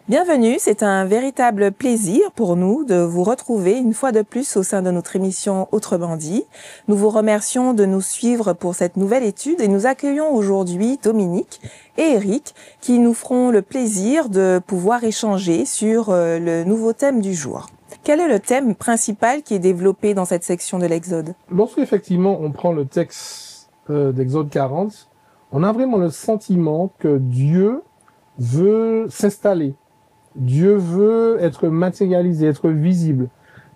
Bienvenue, c'est un véritable plaisir pour nous de vous retrouver une fois de plus au sein de notre émission Autrement dit. Nous vous remercions de nous suivre pour cette nouvelle étude et nous accueillons aujourd'hui Dominique et Eric qui nous feront le plaisir de pouvoir échanger sur le nouveau thème du jour. Quel est le thème principal qui est développé dans cette section de l'Exode? Lorsqu'effectivement on prend le texte d'Exode 40, on a vraiment le sentiment que Dieu veut s'installer. Dieu veut être matérialisé, être visible.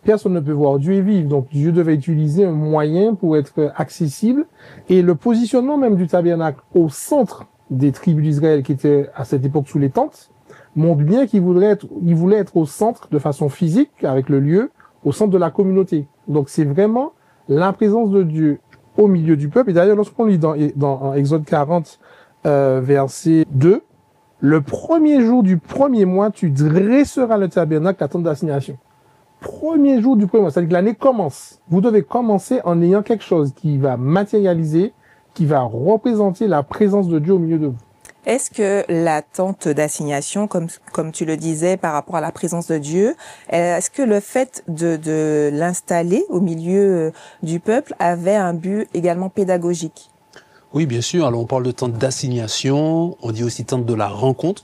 Personne ne peut voir Dieu et vivre, donc Dieu devait utiliser un moyen pour être accessible. Et le positionnement même du tabernacle au centre des tribus d'Israël qui étaient à cette époque sous les tentes montre bien qu'il voulait être au centre de façon physique, avec le lieu, au centre de la communauté. Donc c'est vraiment la présence de Dieu au milieu du peuple. Et d'ailleurs, lorsqu'on lit dans Exode 40, verset 2, le premier jour du premier mois, tu dresseras le tabernacle, la tente d'assignation. Premier jour du premier mois, c'est-à-dire que l'année commence. Vous devez commencer en ayant quelque chose qui va matérialiser, qui va représenter la présence de Dieu au milieu de vous. Est-ce que la tente d'assignation, comme tu le disais par rapport à la présence de Dieu, est-ce que le fait de l'installer au milieu du peuple avait un but également pédagogique? Oui, bien sûr. Alors, on parle de tente d'assignation, on dit aussi tente de la rencontre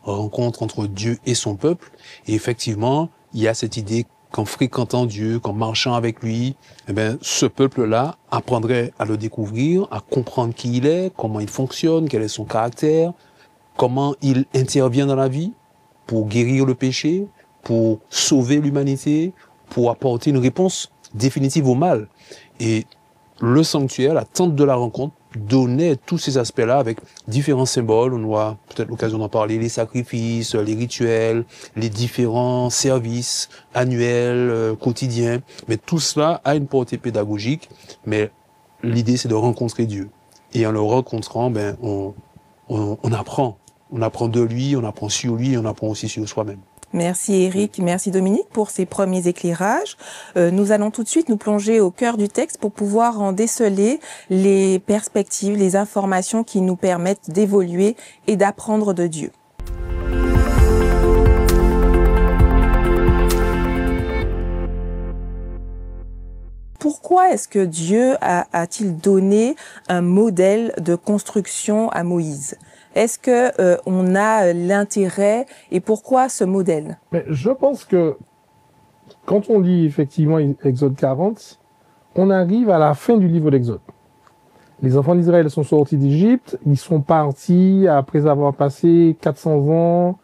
entre Dieu et son peuple. Et effectivement, il y a cette idée qu'en fréquentant Dieu, qu'en marchant avec lui, eh bien, ce peuple-là apprendrait à le découvrir, à comprendre qui il est, comment il fonctionne, quel est son caractère, comment il intervient dans la vie pour guérir le péché, pour sauver l'humanité, pour apporter une réponse définitive au mal. Et le sanctuaire, la tente de la rencontre, donnait tous ces aspects-là avec différents symboles. On aura peut-être l'occasion d'en parler, les sacrifices, les rituels, les différents services annuels, quotidiens. Mais tout cela a une portée pédagogique. Mais l'idée, c'est de rencontrer Dieu. Et en le rencontrant, on apprend. On apprend de lui, on apprend sur lui, et on apprend aussi sur soi-même. Merci Eric, merci Dominique pour ces premiers éclairages. Nous allons tout de suite nous plonger au cœur du texte pour pouvoir en déceler les perspectives, les informations qui nous permettent d'évoluer et d'apprendre de Dieu. Pourquoi est-ce que Dieu a-t-il donné un modèle de construction à Moïse? Est-ce que on a l'intérêt et pourquoi ce modèle? Mais je pense que quand on lit effectivement Exode 40, on arrive à la fin du livre d'Exode. Les enfants d'Israël sont sortis d'Égypte, ils sont partis après avoir passé 400 ans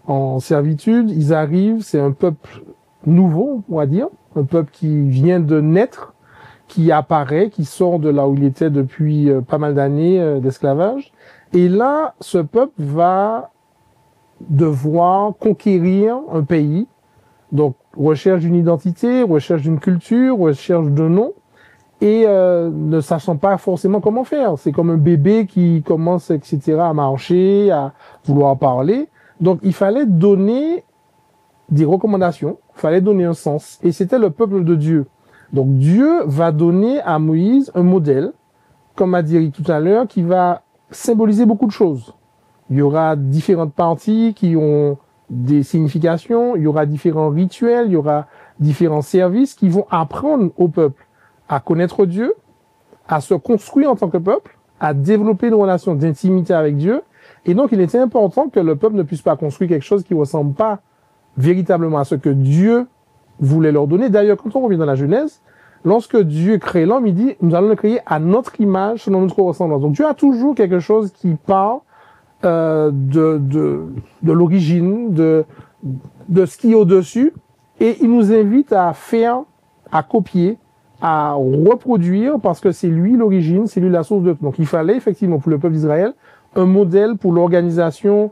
en servitude. Ils arrivent, c'est un peuple nouveau, on va dire, un peuple qui vient de naître, qui apparaît, qui sort de là où il était depuis pas mal d'années d'esclavage. Et là, ce peuple va devoir conquérir un pays. Donc, recherche d'une identité, recherche d'une culture, recherche de nom, et ne sachant pas forcément comment faire. C'est comme un bébé qui commence, etc., à marcher, à vouloir parler. Donc, il fallait donner des recommandations, il fallait donner un sens. Et c'était le peuple de Dieu. Donc, Dieu va donner à Moïse un modèle, comme a dit tout à l'heure, qui va symboliser beaucoup de choses. Il y aura différentes parties qui ont des significations, il y aura différents rituels, il y aura différents services qui vont apprendre au peuple à connaître Dieu, à se construire en tant que peuple, à développer une relation d'intimité avec Dieu. Et donc, il était important que le peuple ne puisse pas construire quelque chose qui ne ressemble pas véritablement à ce que Dieu voulait leur donner. D'ailleurs, quand on revient dans la Genèse, lorsque Dieu crée l'homme, il dit, nous allons le créer à notre image, selon notre ressemblance. Donc Dieu a toujours quelque chose qui part de l'origine, de ce qui est au-dessus, et il nous invite à faire, à copier, à reproduire, parce que c'est lui l'origine, c'est lui la source de tout. Donc il fallait effectivement pour le peuple d'Israël un modèle pour l'organisation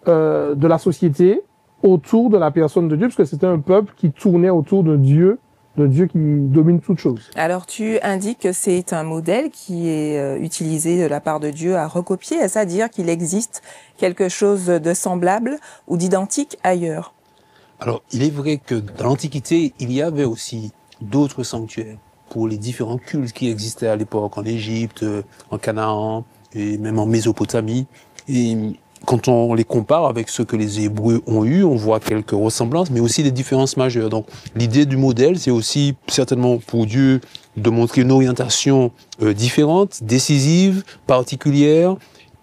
de la société autour de la personne de Dieu, parce que c'était un peuple qui tournait autour de Dieu qui domine toute chose. Alors tu indiques que c'est un modèle qui est utilisé de la part de Dieu à recopier, est-ce à dire qu'il existe quelque chose de semblable ou d'identique ailleurs? Alors, il est vrai que dans l'Antiquité, il y avait aussi d'autres sanctuaires pour les différents cultes qui existaient à l'époque, en Égypte, en Canaan et même en Mésopotamie. Et quand on les compare avec ce que les Hébreux ont eu, on voit quelques ressemblances, mais aussi des différences majeures. Donc, l'idée du modèle, c'est aussi certainement pour Dieu de montrer une orientation différente, décisive, particulière,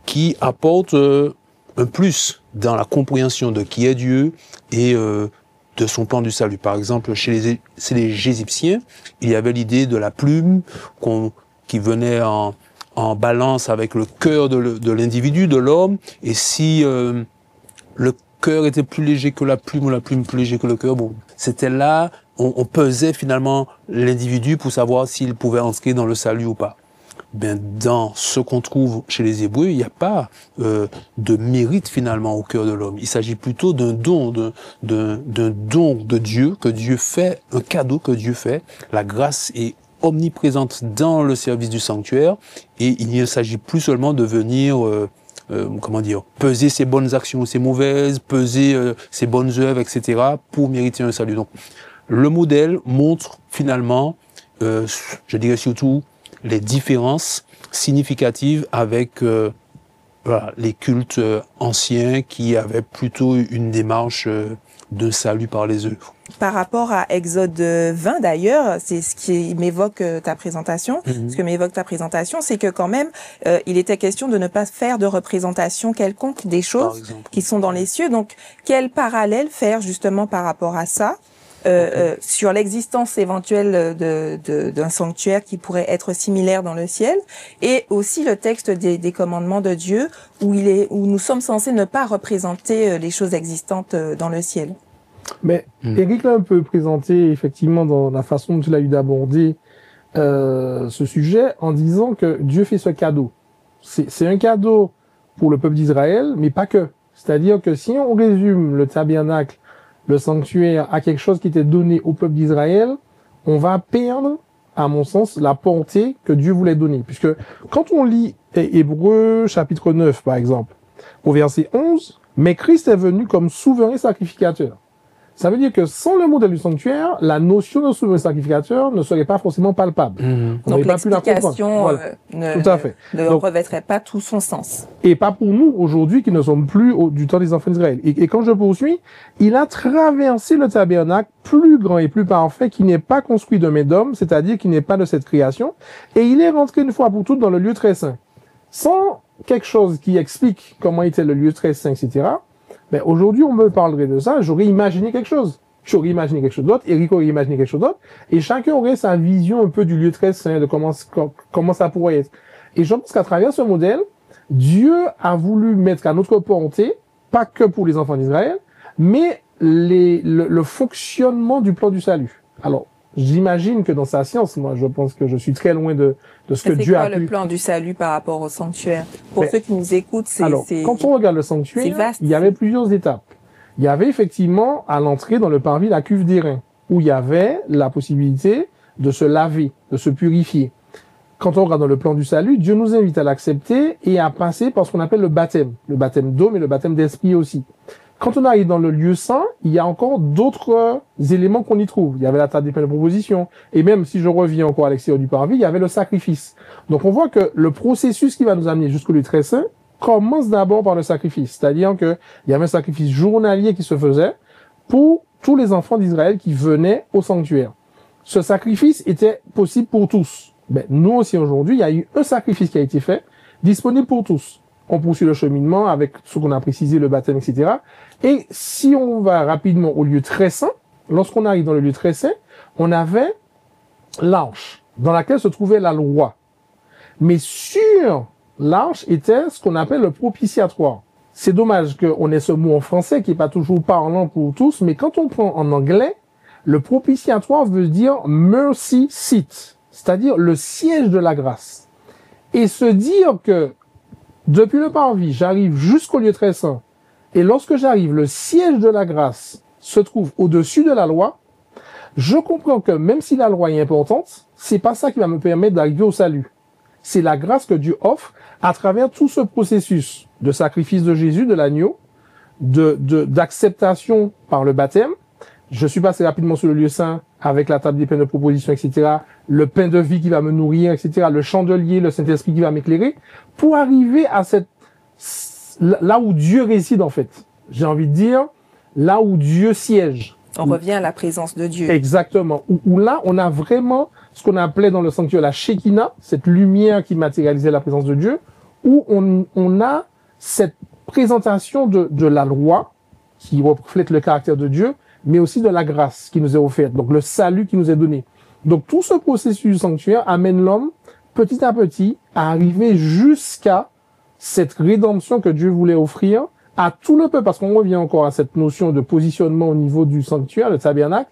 qui apporte un plus dans la compréhension de qui est Dieu et de son plan du salut. Par exemple, chez les Égyptiens, il y avait l'idée de la plume qui venait en balance avec le cœur de l'individu, de l'homme, et si le cœur était plus léger que la plume ou la plume plus léger que le cœur, bon, c'était là, on pesait finalement l'individu pour savoir s'il pouvait entrer dans le salut ou pas. Ben, dans ce qu'on trouve chez les Hébreux, il n'y a pas de mérite finalement au cœur de l'homme. Il s'agit plutôt d'un don, d'un don de Dieu, que Dieu fait, un cadeau que Dieu fait. La grâce est omniprésente dans le service du sanctuaire, et il ne s'agit plus seulement de venir peser ses bonnes actions, ses mauvaises, peser ses bonnes œuvres, etc., pour mériter un salut. Donc, le modèle montre finalement, je dirais surtout, les différences significatives avec les cultes anciens qui avaient plutôt une démarche de salut par les œuvres. Par rapport à Exode 20 d'ailleurs, c'est ce qui m'évoque ta présentation. Ce que m'évoque ta présentation, c'est que quand même, il était question de ne pas faire de représentation quelconque des choses qui sont dans les cieux. Donc, quel parallèle faire justement par rapport à ça sur l'existence éventuelle d'un sanctuaire qui pourrait être similaire dans le ciel, et aussi le texte des commandements de Dieu où nous sommes censés ne pas représenter les choses existantes dans le ciel. Mais Eric l'a un peu présenté effectivement dans la façon dont il a eu d'aborder ce sujet en disant que Dieu fait ce cadeau. C'est un cadeau pour le peuple d'Israël, mais pas que. C'est-à-dire que si on résume le tabernacle, le sanctuaire, à quelque chose qui était donné au peuple d'Israël, on va perdre, à mon sens, la portée que Dieu voulait donner. Puisque quand on lit Hébreux chapitre 9, par exemple, au verset 11, « Mais Christ est venu comme souverain sacrificateur ». Ça veut dire que sans le modèle du sanctuaire, la notion de souverain sacrificateur ne serait pas forcément palpable. Donc l'explication ne revêtrait pas tout son sens. Et pas pour nous aujourd'hui qui ne sommes plus du temps des enfants d'Israël. Et quand je poursuis, il a traversé le tabernacle plus grand et plus parfait qui n'est pas construit de main d'homme, c'est-à-dire qui n'est pas de cette création, et il est rentré une fois pour toutes dans le lieu très saint. Sans quelque chose qui explique comment était le lieu très saint, etc., mais aujourd'hui, on me parlerait de ça, j'aurais imaginé quelque chose. J'aurais imaginé quelque chose d'autre, Eric aurait imaginé quelque chose d'autre, et chacun aurait sa vision un peu du lieu très saint, de comment ça pourrait être. Et je pense qu'à travers ce modèle, Dieu a voulu mettre à notre portée, pas que pour les enfants d'Israël, mais le fonctionnement du plan du salut. Alors, j'imagine que dans sa science, moi, je pense que je suis très loin de ce que Dieu a pu... C'est quoi le plan du salut par rapport au sanctuaire? Pour ceux qui nous écoutent, quand on regarde le sanctuaire, il y avait plusieurs étapes. Il y avait effectivement, à l'entrée dans le parvis, la cuve d'airain, où il y avait la possibilité de se laver, de se purifier. Quand on regarde dans le plan du salut, Dieu nous invite à l'accepter et à passer par ce qu'on appelle le baptême d'eau, mais le baptême d'esprit aussi. Quand on arrive dans le lieu saint, il y a encore d'autres éléments qu'on y trouve. Il y avait la table des pains de proposition. Et même si je reviens encore à l'extérieur du parvis, il y avait le sacrifice. Donc on voit que le processus qui va nous amener jusqu'au lieu très saint commence d'abord par le sacrifice. C'est-à-dire que il y avait un sacrifice journalier qui se faisait pour tous les enfants d'Israël qui venaient au sanctuaire. Ce sacrifice était possible pour tous. Ben, nous aussi aujourd'hui, il y a eu un sacrifice qui a été fait, disponible pour tous. On poursuit le cheminement avec ce qu'on a précisé, le baptême, etc. Et si on va rapidement au lieu très saint, lorsqu'on arrive dans le lieu très saint, on avait l'arche dans laquelle se trouvait la loi. Mais sur l'arche était ce qu'on appelle le propitiatoire. C'est dommage qu'on ait ce mot en français qui n'est pas toujours parlant pour tous, mais quand on prend en anglais, le propitiatoire veut dire mercy seat, c'est-à-dire le siège de la grâce. Et se dire que depuis le parvis, j'arrive jusqu'au lieu très saint, et lorsque j'arrive, le siège de la grâce se trouve au-dessus de la loi, je comprends que même si la loi est importante, c'est pas ça qui va me permettre d'arriver au salut. C'est la grâce que Dieu offre à travers tout ce processus de sacrifice de Jésus, de l'agneau, d'acceptation par le baptême. Je suis passé rapidement sur le lieu saint avec la table des pains de proposition, etc., le pain de vie qui va me nourrir, etc., le chandelier, le Saint-Esprit qui va m'éclairer, pour arriver à là où Dieu réside en fait. J'ai envie de dire, là où Dieu siège. On revient à la présence de Dieu. Exactement. Où là, on a vraiment ce qu'on appelait dans le sanctuaire la Shekinah, cette lumière qui matérialisait la présence de Dieu, où on a cette présentation de la loi, qui reflète le caractère de Dieu, mais aussi de la grâce qui nous est offerte, donc le salut qui nous est donné. Donc tout ce processus du sanctuaire amène l'homme petit à petit à arriver jusqu'à cette rédemption que Dieu voulait offrir à tout le peuple, parce qu'on revient encore à cette notion de positionnement au niveau du sanctuaire, le tabernacle.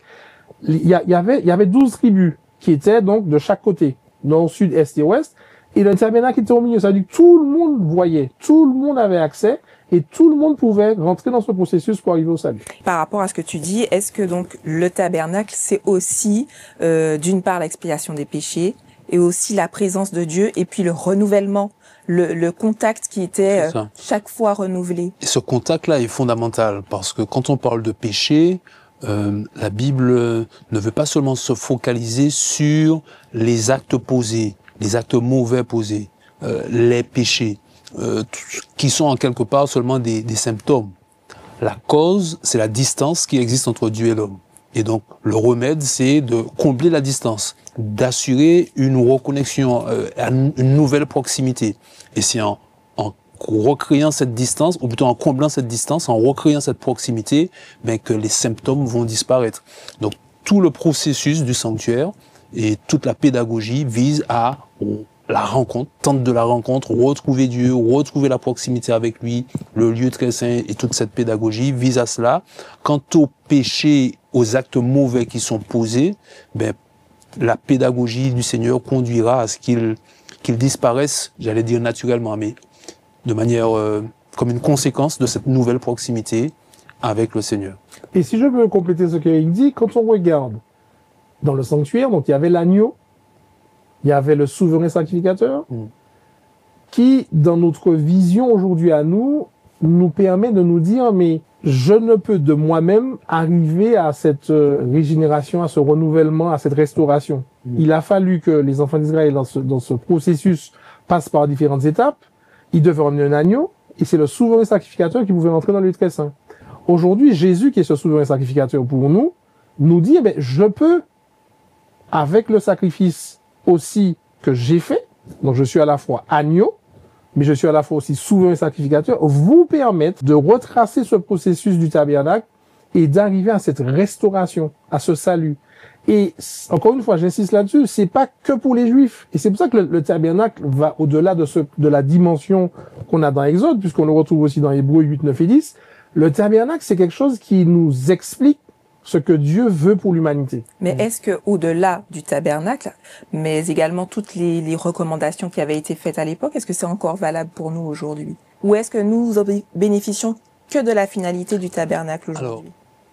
Il y avait 12 tribus qui étaient donc de chaque côté, nord, sud, est et ouest, et le tabernacle était au milieu. Ça veut dire que tout le monde voyait, tout le monde avait accès, et tout le monde pouvait rentrer dans ce processus pour arriver au salut. Par rapport à ce que tu dis, est-ce que donc le tabernacle, c'est aussi d'une part l'expiation des péchés, et aussi la présence de Dieu, et puis le renouvellement, le contact qui était chaque fois renouvelé. Et ce contact-là est fondamental, parce que quand on parle de péché, la Bible ne veut pas seulement se focaliser sur les actes posés, les actes mauvais posés, les péchés, qui sont en quelque part seulement des symptômes. La cause, c'est la distance qui existe entre Dieu et l'homme. Et donc, le remède, c'est de combler la distance, d'assurer une reconnexion, une nouvelle proximité. Et c'est en recréant cette distance, ou plutôt en comblant cette distance, en recréant cette proximité, ben, que les symptômes vont disparaître. Donc, tout le processus du sanctuaire et toute la pédagogie vise à la rencontre, tente de la rencontre, retrouver Dieu, retrouver la proximité avec lui, le lieu très saint, et toute cette pédagogie vise à cela. Quant aux péchés, aux actes mauvais qui sont posés, ben, la pédagogie du Seigneur conduira à ce qu'ils disparaissent, j'allais dire naturellement, mais de manière comme une conséquence de cette nouvelle proximité avec le Seigneur. Et si je peux compléter ce qu'Éric dit, quand on regarde dans le sanctuaire, donc il y avait l'agneau, il y avait le souverain sacrificateur, qui, dans notre vision aujourd'hui à nous permet de nous dire, mais je ne peux de moi-même arriver à cette régénération, à ce renouvellement, à cette restauration. Il a fallu que les enfants d'Israël, dans ce processus, passent par différentes étapes. Ils devaient emmener un agneau, et c'est le souverain sacrificateur qui pouvait entrer dans le lieu très saint. Aujourd'hui, Jésus, qui est ce souverain sacrificateur pour nous dit, eh bien, je peux, avec le sacrifice aussi que j'ai fait, donc je suis à la fois agneau, mais je suis à la fois aussi souverain sacrificateur, vous permettre de retracer ce processus du tabernacle et d'arriver à cette restauration, à ce salut. Et encore une fois, j'insiste là-dessus, c'est pas que pour les Juifs. Et c'est pour ça que le tabernacle va au-delà de la dimension qu'on a dans Exode, puisqu'on le retrouve aussi dans Hébreux 8, 9 et 10. Le tabernacle, c'est quelque chose qui nous explique ce que Dieu veut pour l'humanité. Mais est-ce que au-delà du tabernacle, mais également toutes les recommandations qui avaient été faites à l'époque, est-ce que c'est encore valable pour nous aujourd'hui? Ou est-ce que nous bénéficions que de la finalité du tabernacle aujourd'hui? Alors,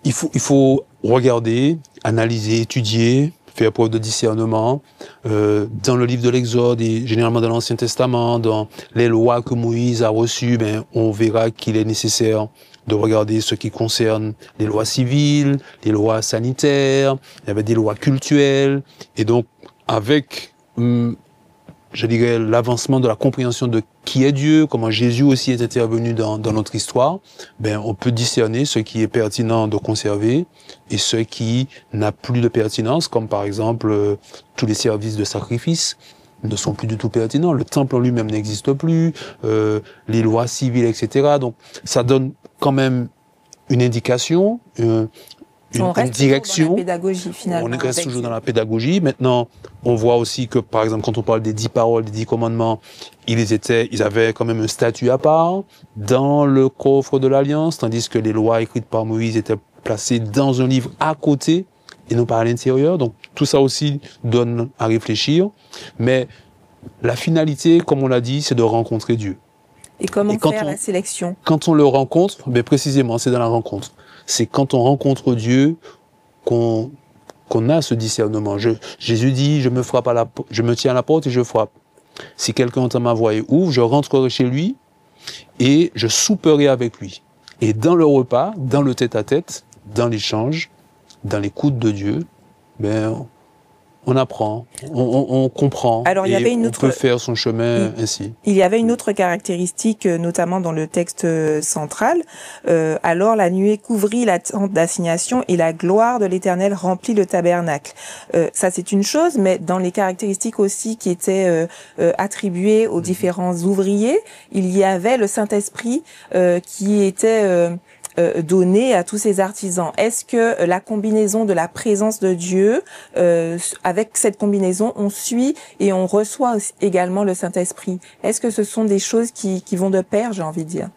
il faut regarder, analyser, étudier, faire preuve de discernement. Dans le livre de l'Exode et généralement dans l'Ancien Testament, dans les lois que Moïse a reçues, ben, on verra qu'il est nécessaire de regarder ce qui concerne les lois civiles, les lois sanitaires, il y avait des lois cultuelles. Et donc, avec, je dirais, l'avancement de la compréhension de qui est Dieu, comment Jésus aussi est intervenu dans notre histoire, ben, on peut discerner ce qui est pertinent de conserver et ce qui n'a plus de pertinence, comme par exemple tous les services de sacrifice ne sont plus du tout pertinents. Le temple en lui-même n'existe plus, les lois civiles, etc. Donc, ça donne quand même une indication, une direction. Dans la pédagogie, finalement. On reste toujours dans la pédagogie. Maintenant, on voit aussi que, par exemple, quand on parle des 10 paroles, des 10 commandements, ils avaient quand même un statut à part dans le coffre de l'Alliance, tandis que les lois écrites par Moïse étaient placées dans un livre à côté et non pas à l'intérieur. Donc, tout ça aussi donne à réfléchir. Mais la finalité, comme on l'a dit, c'est de rencontrer Dieu. Et comment faire la sélection? Quand on le rencontre, ben précisément, c'est dans la rencontre. C'est quand on rencontre Dieu qu'on a ce discernement. Jésus dit, je me tiens à la porte et je frappe. Si quelqu'un entend ma voix et ouvre, je rentrerai chez lui et je souperai avec lui. Et dans le repas, dans le tête-à-tête, dans l'échange, dans l'écoute de Dieu, ben, On apprend, on comprend. Alors, il y avait on peut faire son chemin ainsi. Il y avait une autre caractéristique, notamment dans le texte central. Alors la nuée couvrit la tente d'assignation et la gloire de l'Éternel remplit le tabernacle. Ça, c'est une chose, mais dans les caractéristiques aussi qui étaient attribuées aux différents ouvriers, il y avait le Saint-Esprit qui était donné à tous ces artisans. Est-ce que la combinaison de la présence de Dieu, avec cette combinaison, on suit et on reçoit également le Saint-Esprit? Est-ce que ce sont des choses qui vont de pair, j'ai envie de dire?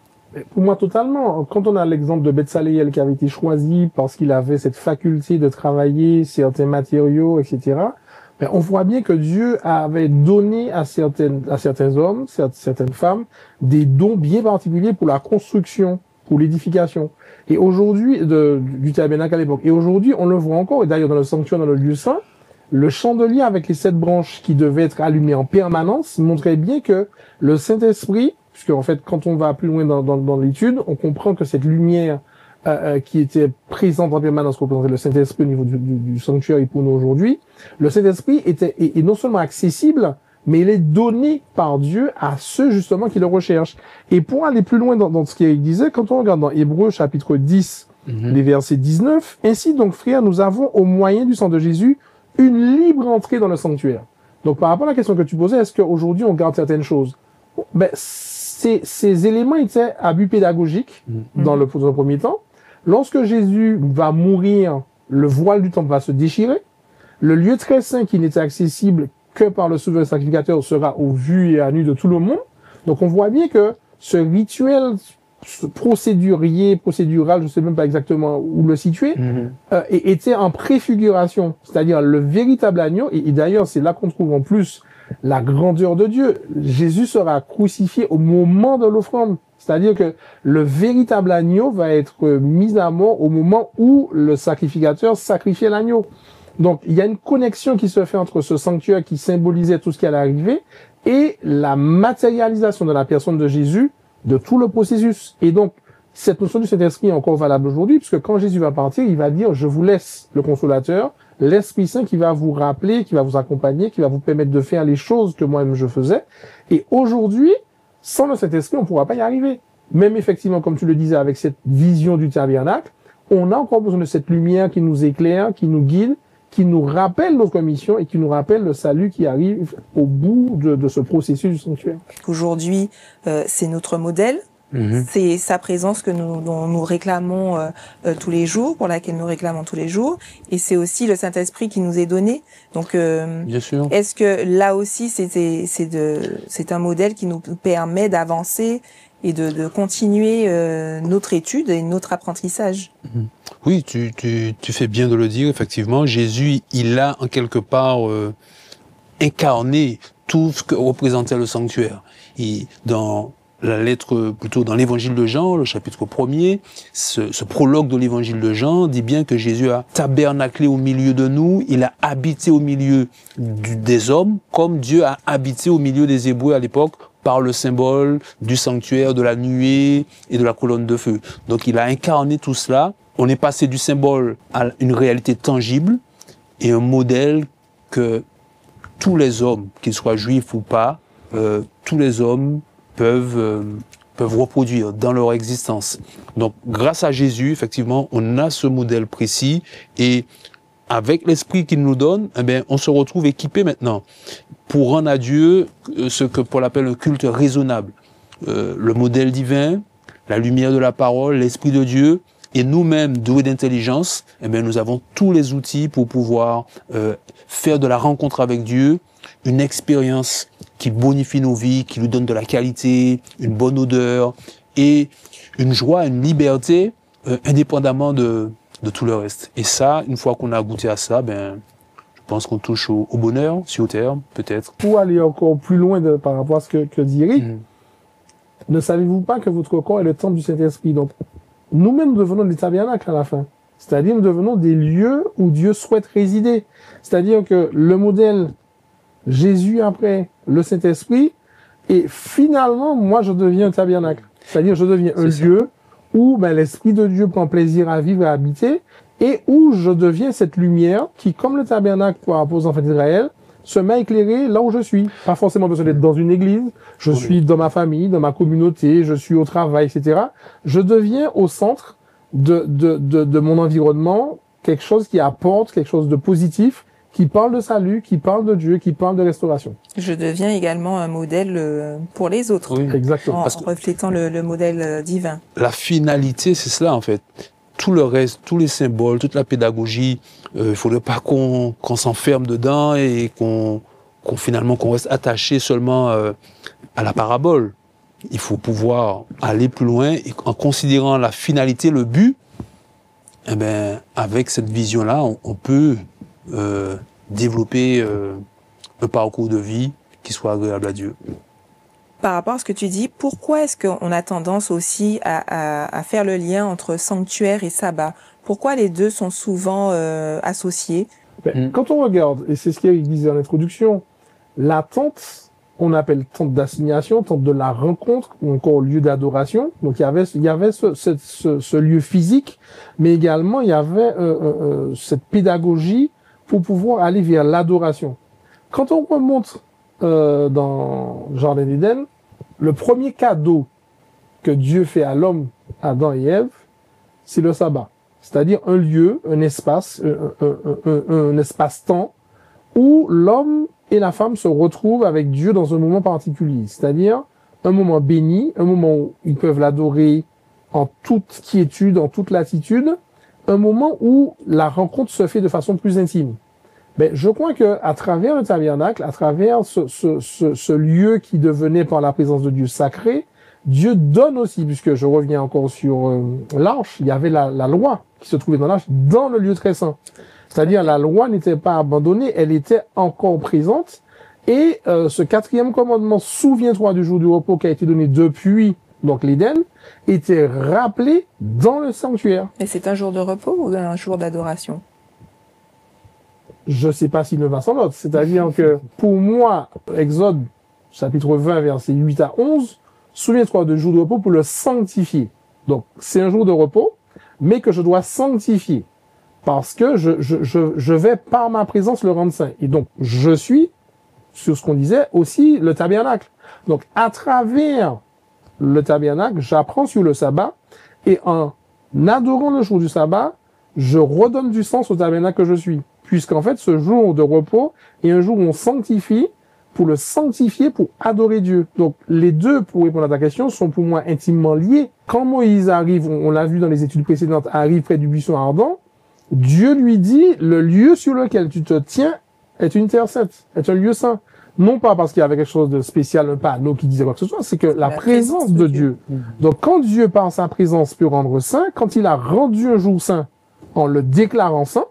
Pour moi, totalement. Quand on a l'exemple de Betsaleel qui avait été choisi parce qu'il avait cette faculté de travailler certains matériaux, etc., ben, on voit bien que Dieu avait donné à certains hommes, certaines femmes, des dons bien particuliers pour la construction, pour l'édification. Et aujourd'hui, du tabernacle à l'époque. Et aujourd'hui, on le voit encore, et d'ailleurs dans le sanctuaire, dans le lieu saint, le chandelier avec les 7 branches qui devaient être allumées en permanence montrait bien que le Saint-Esprit, puisque en fait, quand on va plus loin dans l'étude, on comprend que cette lumière qui était présente en permanence, représentait le Saint-Esprit au niveau du sanctuaire et pour nous aujourd'hui, le Saint-Esprit est non seulement accessible, mais il est donné par Dieu à ceux justement qui le recherchent. Et pour aller plus loin dans ce qu'Éric disait, quand on regarde dans Hébreux chapitre 10, les versets 19, « Ainsi donc, frères, nous avons au moyen du sang de Jésus une libre entrée dans le sanctuaire. » Donc par rapport à la question que tu posais, est-ce qu'aujourd'hui on garde certaines choses? Ben, ces éléments étaient à but pédagogique dans le premier temps. Lorsque Jésus va mourir, le voile du temple va se déchirer. Le lieu très saint qui n'était accessible que par le souverain sacrificateur sera au vu et à nu de tout le monde. Donc on voit bien que ce rituel procédural, je sais même pas exactement où le situer, était en préfiguration, c'est-à-dire le véritable agneau, et d'ailleurs c'est là qu'on trouve en plus la grandeur de Dieu. Jésus sera crucifié au moment de l'offrande, c'est-à-dire que le véritable agneau va être mis à mort au moment où le sacrificateur sacrifiait l'agneau. Donc, il y a une connexion qui se fait entre ce sanctuaire qui symbolisait tout ce qui allait arriver et la matérialisation de la personne de Jésus, de tout le processus. Et donc, cette notion du Saint-Esprit est encore valable aujourd'hui, puisque quand Jésus va partir, il va dire, je vous laisse le Consolateur, l'Esprit Saint qui va vous rappeler, qui va vous accompagner, qui va vous permettre de faire les choses que moi-même je faisais. Et aujourd'hui, sans le Saint-Esprit, on ne pourra pas y arriver. Même effectivement, comme tu le disais, avec cette vision du tabernacle, on a encore besoin de cette lumière qui nous éclaire, qui nous guide, qui nous rappelle notre mission et qui nous rappelle le salut qui arrive au bout de ce processus du sanctuaire. Aujourd'hui, c'est notre modèle. C'est sa présence dont nous réclamons tous les jours, pour laquelle nous réclamons tous les jours, et c'est aussi le Saint-Esprit qui nous est donné. Donc, bien sûr. Est-ce que là aussi c'est un modèle qui nous permet d'avancer et de continuer notre étude et notre apprentissage? Oui, tu fais bien de le dire, effectivement. Jésus, il a en quelque part incarné tout ce que représentait le sanctuaire. Et dans la lettre, plutôt dans l'évangile de Jean, le chapitre 1er, ce prologue de l'évangile de Jean dit bien que Jésus a tabernaclé au milieu de nous, il a habité au milieu des hommes, comme Dieu a habité au milieu des Hébreux à l'époque, par le symbole du sanctuaire, de la nuée et de la colonne de feu. Donc il a incarné tout cela. On est passé du symbole à une réalité tangible et un modèle que tous les hommes, qu'ils soient juifs ou pas, tous les hommes peuvent reproduire dans leur existence. Donc grâce à Jésus, effectivement, on a ce modèle précis et avec l'esprit qu'il nous donne, eh bien, on se retrouve équipé maintenant pour rendre à Dieu ce que Paul appelle un culte raisonnable. Le modèle divin, la lumière de la parole, l'esprit de Dieu, et nous-mêmes doués d'intelligence, eh bien, nous avons tous les outils pour pouvoir faire de la rencontre avec Dieu une expérience qui bonifie nos vies, qui lui donne de la qualité, une bonne odeur et une joie, une liberté, indépendamment de tout le reste. Et ça, une fois qu'on a goûté à ça, ben, je pense qu'on touche au bonheur, sur terre, peut-être. Pour aller encore plus loin par rapport à ce que dit Eric, ne savez-vous pas que votre corps est le temple du Saint-Esprit? Donc, nous-mêmes, nous devenons des tabernacles à la fin. C'est-à-dire, nous devenons des lieux où Dieu souhaite résider. C'est-à-dire que le modèle Jésus après le Saint-Esprit, et finalement, moi, je deviens un tabernacle. C'est-à-dire, je deviens un lieu où l'Esprit de Dieu prend plaisir à vivre et à habiter, et où je deviens cette lumière qui, comme le tabernacle pour rapport aux enfants d'Israël, se met à éclairer là où je suis. Pas forcément besoin d'être dans une église, je suis dans ma famille, dans ma communauté, je suis au travail, etc. Je deviens au centre de mon environnement quelque chose qui apporte quelque chose de positif, qui parle de salut, qui parle de Dieu, qui parle de restauration. Je deviens également un modèle pour les autres. Oui. Exactement. En reflétant le modèle divin. La finalité, c'est cela en fait. Tout le reste, tous les symboles, toute la pédagogie, il faudrait pas qu'on s'enferme dedans et qu'on reste attaché seulement à la parabole. Il faut pouvoir aller plus loin et en considérant la finalité, le but, eh ben, avec cette vision-là, on peut développer un parcours de vie qui soit agréable à Dieu. Par rapport à ce que tu dis, pourquoi est-ce qu'on a tendance aussi à faire le lien entre sanctuaire et sabbat? Pourquoi les deux sont souvent associés? Quand on regarde, et c'est ce qu'il disait en introduction, la tente, on appelle tente d'assignation, tente de la rencontre, ou encore lieu d'adoration. Donc il y avait ce lieu physique, mais également il y avait cette pédagogie pour pouvoir aller vers l'adoration. Quand on remonte dans Jardin d'Éden, le premier cadeau que Dieu fait à l'homme, Adam et Ève, c'est le sabbat. C'est-à-dire un lieu, un espace, un espace-temps où l'homme et la femme se retrouvent avec Dieu dans un moment particulier. C'est-à-dire un moment béni, un moment où ils peuvent l'adorer en toute quiétude, en toute latitude, un moment où la rencontre se fait de façon plus intime. Je crois que à travers le tabernacle, à travers ce lieu qui devenait par la présence de Dieu sacré, Dieu donne aussi, puisque je reviens encore sur l'arche, il y avait la loi qui se trouvait dans l'arche, dans le lieu très saint. C'est-à-dire la loi n'était pas abandonnée, elle était encore présente. Et ce quatrième commandement, souviens-toi du jour du repos qui a été donné depuis donc l'Éden, était rappelé dans le sanctuaire. Et c'est un jour de repos ou un jour d'adoration? Je ne sais pas s'il ne va sans l'autre. C'est-à-dire que, pour moi, Exode, chapitre 20, versets 8 à 11, souviens-toi du jour de repos pour le sanctifier. Donc, c'est un jour de repos, mais que je dois sanctifier. Parce que je vais, par ma présence, le rendre saint. Et donc, je suis, sur ce qu'on disait, aussi le tabernacle. Donc, à travers le tabernacle, j'apprends sur le sabbat, et en adorant le jour du sabbat, je redonne du sens au tabernacle que je suis. Puisqu'en fait, ce jour de repos est un jour où on sanctifie, pour le sanctifier, pour adorer Dieu. Donc, les deux, pour répondre à ta question, sont pour moi intimement liés. Quand Moïse arrive, on l'a vu dans les études précédentes, arrive près du buisson ardent, Dieu lui dit, le lieu sur lequel tu te tiens est une terre sainte, est un lieu saint. Non pas parce qu'il y avait quelque chose de spécial, un panneau qui disait quoi que ce soit, c'est que la présence de Dieu. Donc, quand Dieu, par sa présence, peut rendre saint, quand il a rendu un jour saint en le déclarant saint,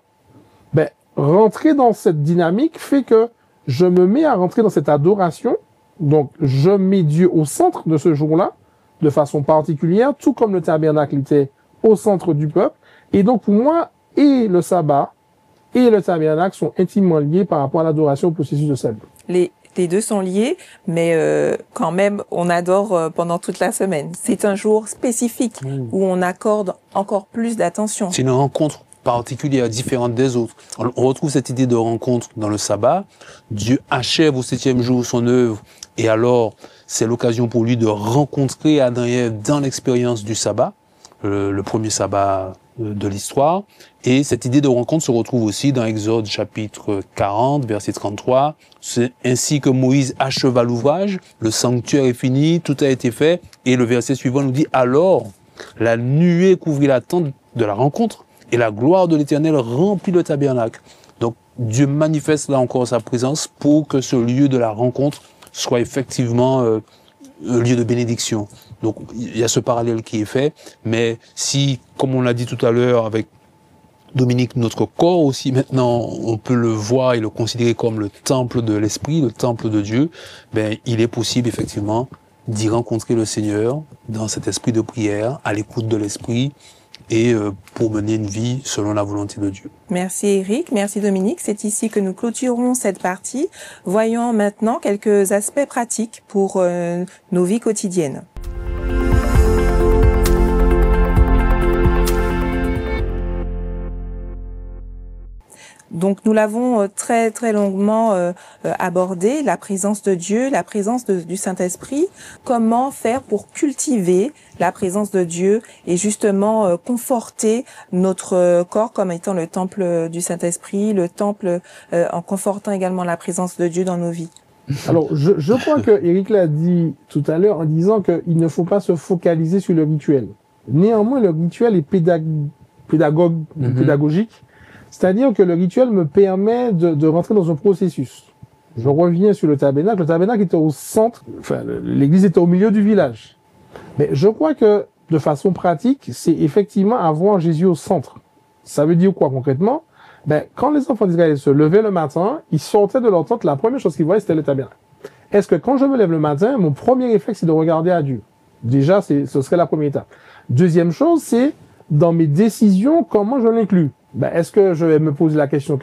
rentrer dans cette dynamique fait que je me mets à rentrer dans cette adoration. Donc, je mets Dieu au centre de ce jour-là, de façon particulière, tout comme le tabernacle était au centre du peuple. Et donc, pour moi, et le sabbat et le tabernacle sont intimement liés par rapport à l'adoration au processus de salut. Les deux sont liés, mais quand même, on adore pendant toute la semaine. C'est un jour spécifique où on accorde encore plus d'attention. C'est une rencontre particulière, différente des autres. On retrouve cette idée de rencontre dans le sabbat. Dieu achève au 7e jour son œuvre, et alors c'est l'occasion pour lui de rencontrer Adam et Ève dans l'expérience du sabbat, le premier sabbat de l'histoire. Et cette idée de rencontre se retrouve aussi dans Exode chapitre 40, verset 33. C'est ainsi que Moïse acheva l'ouvrage, le sanctuaire est fini, tout a été fait. Et le verset suivant nous dit, alors la nuée couvrit la tente de la rencontre, et la gloire de l'Éternel remplit le tabernacle. Donc, Dieu manifeste là encore sa présence pour que ce lieu de la rencontre soit effectivement un lieu de bénédiction. Donc, il y a ce parallèle qui est fait. Mais si, comme on l'a dit tout à l'heure avec Dominique, notre corps aussi, maintenant, on peut le voir et le considérer comme le temple de l'Esprit, le temple de Dieu, il est possible effectivement d'y rencontrer le Seigneur dans cet esprit de prière, à l'écoute de l'Esprit, et pour mener une vie selon la volonté de Dieu. Merci Éric, merci Dominique. C'est ici que nous clôturons cette partie. Voyons maintenant quelques aspects pratiques pour nos vies quotidiennes. Donc nous l'avons très très longuement abordé, la présence de Dieu, la présence du Saint-Esprit. Comment faire pour cultiver la présence de Dieu et justement conforter notre corps comme étant le temple du Saint-Esprit, le temple en confortant également la présence de Dieu dans nos vies. Alors, je crois que Eric l'a dit tout à l'heure en disant qu'il ne faut pas se focaliser sur le rituel. Néanmoins, le rituel est pédagogique. C'est-à-dire que le rituel me permet de rentrer dans un processus. Je reviens sur le tabernacle. Le tabernacle était au centre, enfin, l'église était au milieu du village. Mais je crois que, de façon pratique, c'est effectivement avoir Jésus au centre. Ça veut dire quoi concrètement? Ben, quand les enfants d'Israël se levaient le matin, ils sortaient de leur tente, la première chose qu'ils voyaient, c'était le tabernacle. Est-ce que quand je me lève le matin, mon premier réflexe, c'est de regarder à Dieu? Déjà, ce serait la première étape. Deuxième chose, c'est, dans mes décisions, comment je l'inclus? Ben, est-ce que je vais me poser la question,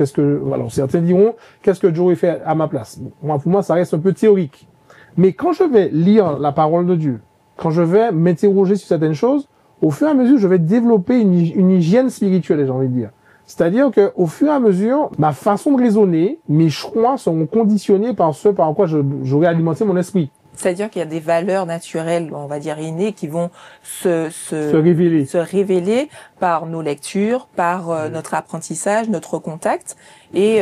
alors certains diront, qu'est-ce que Dieu aurait fait à ma place? Moi, pour moi, ça reste un peu théorique. Mais quand je vais lire la parole de Dieu, quand je vais m'interroger sur certaines choses, au fur et à mesure, je vais développer une hygiène spirituelle, j'ai envie de dire. C'est-à-dire que, au fur et à mesure, ma façon de raisonner, mes choix seront conditionnés par ce par quoi j'aurai alimenté mon esprit. C'est-à-dire qu'il y a des valeurs naturelles, on va dire innées, qui vont se révéler par nos lectures, par notre apprentissage, notre contact. Et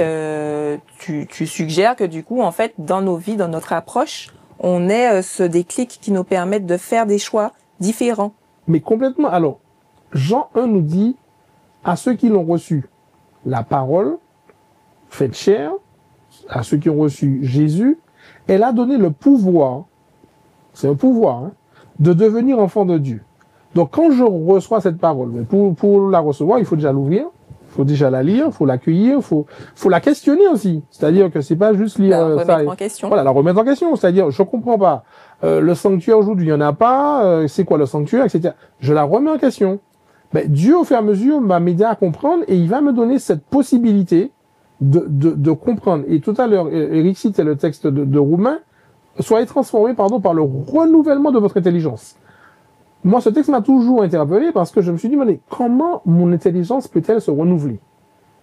tu suggères que du coup, en fait, dans nos vies, dans notre approche, on ait ce déclic qui nous permette de faire des choix différents. Mais complètement. Alors, Jean 1 nous dit, à ceux qui l'ont reçu, la parole, faite chair, à ceux qui ont reçu Jésus, elle a donné le pouvoir, c'est un pouvoir, hein, de devenir enfant de Dieu. Donc quand je reçois cette parole, pour la recevoir, il faut déjà l'ouvrir, il faut déjà la lire, il faut l'accueillir, il faut la questionner aussi. C'est-à-dire que c'est pas juste lire la ça. Remettre en question. Voilà, la remettre en question. C'est-à-dire, je comprends pas. Le sanctuaire aujourd'hui, il y en a pas. C'est quoi le sanctuaire, etc. Je la remets en question. Ben, Dieu, au fur et à mesure, va m'aider à comprendre et il va me donner cette possibilité de comprendre. Et tout à l'heure, Eric citait le texte de Romains, soyez transformés, par le renouvellement de votre intelligence. Moi, ce texte m'a toujours interpellé parce que je me suis dit, mais comment mon intelligence peut-elle se renouveler?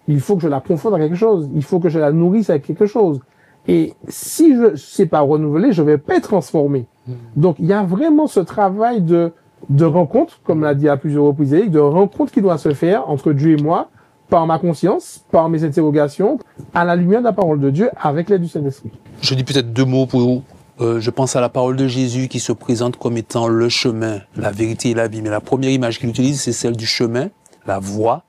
Il faut que je la confonde à quelque chose. Il faut que je la nourrisse avec quelque chose. Et si je sais pas renouveler, je vais pas être transformé. Donc, il y a vraiment ce travail de rencontre, comme l'a dit à plusieurs reprises Eric, de rencontre qui doit se faire entre Dieu et moi, par ma conscience, par mes interrogations, à la lumière de la parole de Dieu, avec l'aide du Saint-Esprit. Je dis peut-être deux mots pour vous. Je pense à la parole de Jésus qui se présente comme étant le chemin, la vérité et la vie. Mais la première image qu'il utilise, c'est celle du chemin, la voie.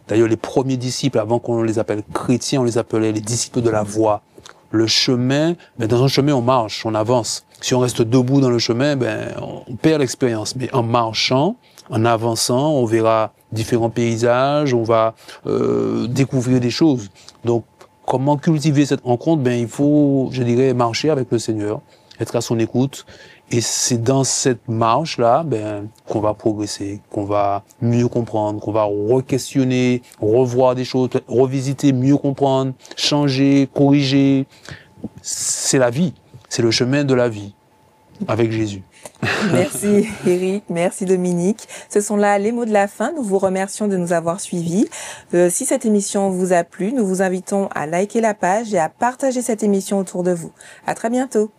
D'ailleurs, les premiers disciples, avant qu'on les appelle chrétiens, on les appelait les disciples de la voie. Le chemin, ben dans un chemin, on marche, on avance. Si on reste debout dans le chemin, ben on perd l'expérience. Mais en marchant, en avançant, on verra différents paysages, on va découvrir des choses. Donc, comment cultiver cette rencontre? Ben, il faut, je dirais, marcher avec le Seigneur, être à son écoute. Et c'est dans cette marche-là, ben, qu'on va progresser, qu'on va mieux comprendre, qu'on va re-questionner, revoir des choses, revisiter, mieux comprendre, changer, corriger. C'est la vie. C'est le chemin de la vie avec Jésus. Merci Eric, merci Dominique. Ce sont là les mots de la fin. Nous vous remercions de nous avoir suivis. Si cette émission vous a plu, nous vous invitons à liker la page et à partager cette émission autour de vous. À très bientôt.